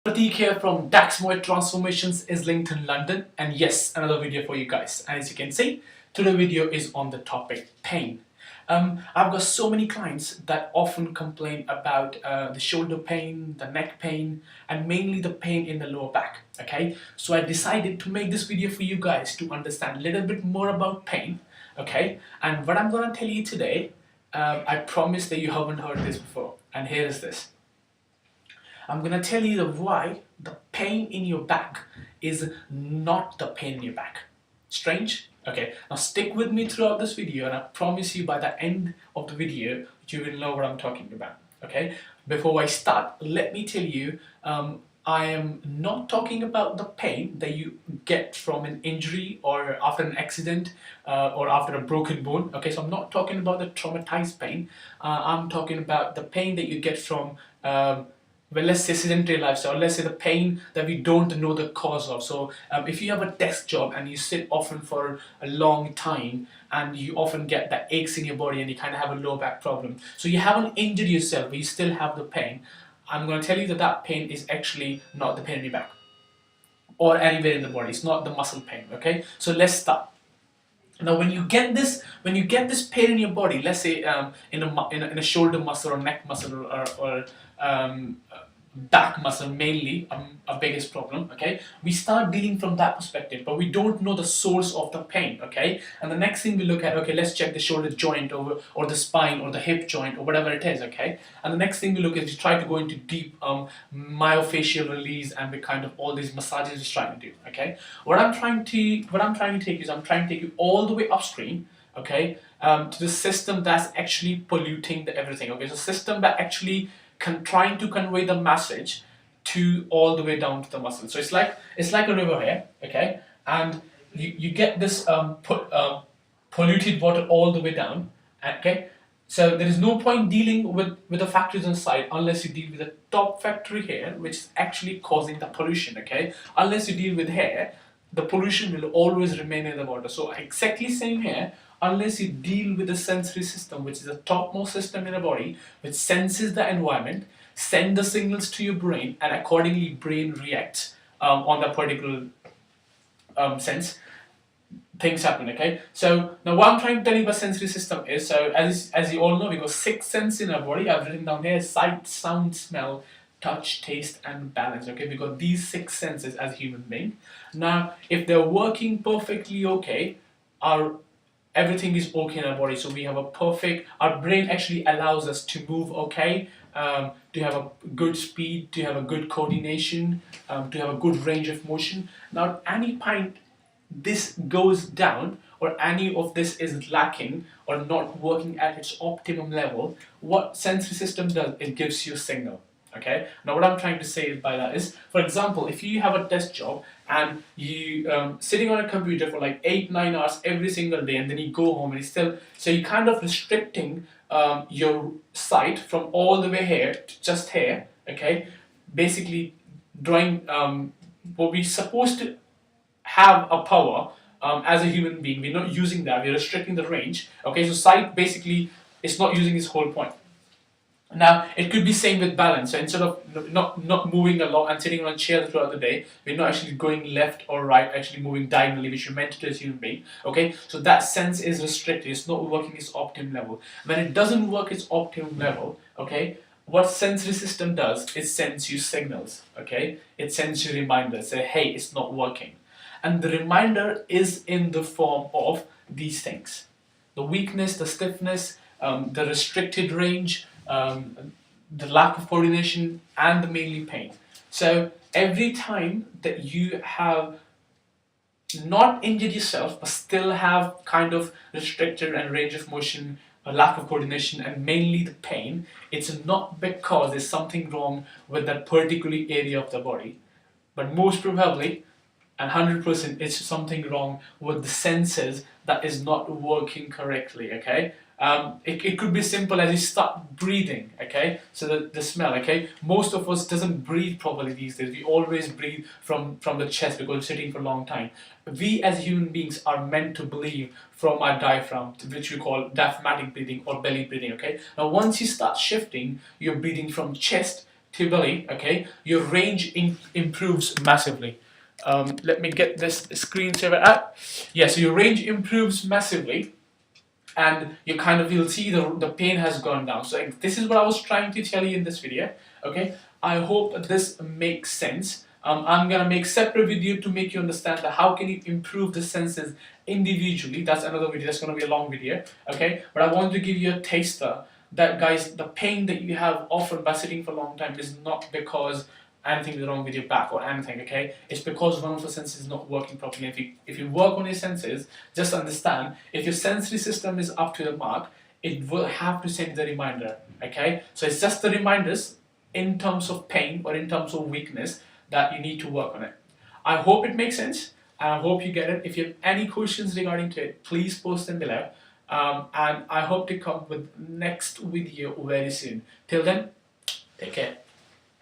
Prateek here from Daxmoy Transformations Islington, London, and yes, another video for you guys. And as you can see, today's video is on the topic pain. I've got so many clients that often complain about the shoulder pain, the neck pain, and mainly the pain in the lower back. Okay, so I decided to make this video for you guys to understand a little bit more about pain. Okay, and what I'm gonna tell you today, I promise that you haven't heard this before, and here is this. I'm gonna tell you why the pain in your back is not the pain in your back. Strange? Okay, now stick with me throughout this video and I promise you by the end of the video you will know what I'm talking about. Okay, before I start, let me tell you, I am not talking about the pain that you get from an injury or after an accident or after a broken bone. Okay, so I'm not talking about the traumatized pain. I'm talking about the pain that you get from well, let's say sedentary lifestyle, or let's say the pain that we don't know the cause of. So if you have a desk job and you sit often for a long time and you often get the aches in your body and you kind of have a low back problem, so you haven't injured yourself but you still have the pain, I'm going to tell you that that pain is actually not the pain in your back or anywhere in the body. It's not the muscle pain. Okay, so let's start. Now, when you get this pain in your body, let's say in a shoulder muscle or neck muscle or back muscle mainly, a biggest problem. Okay, we start dealing from that perspective, but we don't know the source of the pain. Okay, and the next thing we look at, okay, let's check the shoulder joint or the spine or the hip joint or whatever it is. Okay, and the next thing we look at is we try to go into deep myofascial release and we kind of all these massages we're trying to do. Okay, what I'm trying to take you is I'm trying to take you all the way upstream. Okay, to the system that's actually polluting the everything. Okay, so system that actually trying to convey the message to all the way down to the muscle. So it's like a river here, okay, and you get this polluted water all the way down, okay. So there is no point dealing with the factories inside unless you deal with the top factory here, which is actually causing the pollution, okay. Unless you deal with here, the pollution will always remain in the water. So exactly same here. Unless you deal with the sensory system, which is the topmost system in the body, which senses the environment, send the signals to your brain, and accordingly brain reacts on that particular sense, things happen. Okay, so now what I'm trying to tell you about sensory system is, so as you all know, we got 6 senses in our body. I've written down here: sight, sound, smell, touch, taste, and balance. Okay, we got these 6 senses as human being. Now, if they're working perfectly okay, everything is okay in our body. So we have our brain actually allows us to move okay, to have a good speed, to have a good coordination, to have a good range of motion. Now, at any point this goes down or any of this is lacking or not working at its optimum level, what sensory system does, it gives you a signal. Okay, now what I'm trying to say by that is, for example, if you have a desk job and you sitting on a computer for like 8-9 hours every single day, and then you go home and you still, so you're kind of restricting your sight from all the way here to just here. Okay, basically drawing what we're supposed to have a power as a human being, we're not using that, we're restricting the range. Okay, so sight basically is not using its whole point. Now, it could be same with balance. So instead of not moving a lot and sitting on a chair throughout the day, we're not actually going left or right, actually moving diagonally, which you're meant to do as a human being. Okay, so that sense is restricted. It's not working its optimum level. When it doesn't work its optimum level, okay, what sensory system does is sends you signals. Okay, it sends you reminders. Say, hey, it's not working, and the reminder is in the form of these things: the weakness, the stiffness, the restricted range, the lack of coordination, and the mainly pain. So every time that you have not injured yourself but still have kind of restricted and range of motion, a lack of coordination, and mainly the pain, it's not because there's something wrong with that particular area of the body, but most probably and 100% it's something wrong with the senses that is not working correctly. Okay, it could be simple as you start breathing. Okay, so the smell. Okay, most of us doesn't breathe properly these days. We always breathe from the chest because we're sitting for a long time. We as human beings are meant to breathe from our diaphragm, which we call diaphragmatic breathing or belly breathing. Okay, now once you start shifting, you're breathing from chest to belly, okay, your range improves massively. Let me get this screensaver up. Yeah, so your range improves massively, and you'll see the pain has gone down. So this is what I was trying to tell you in this video. Okay, I hope this makes sense. I'm gonna make separate video to make you understand that how can you improve the senses individually. That's another video. That's gonna be a long video. Okay, but I want to give you a taster that, guys, the pain that you have often by sitting for a long time is not because anything is wrong with your back or anything, okay? It's because one of the senses is not working properly. If you work on your senses, just understand, if your sensory system is up to the mark, it will have to send the reminder, okay? So it's just the reminders in terms of pain or in terms of weakness that you need to work on it. I hope it makes sense, and I hope you get it. If you have any questions regarding to it, please post them below. And I hope to come with next video very soon. Till then, take care.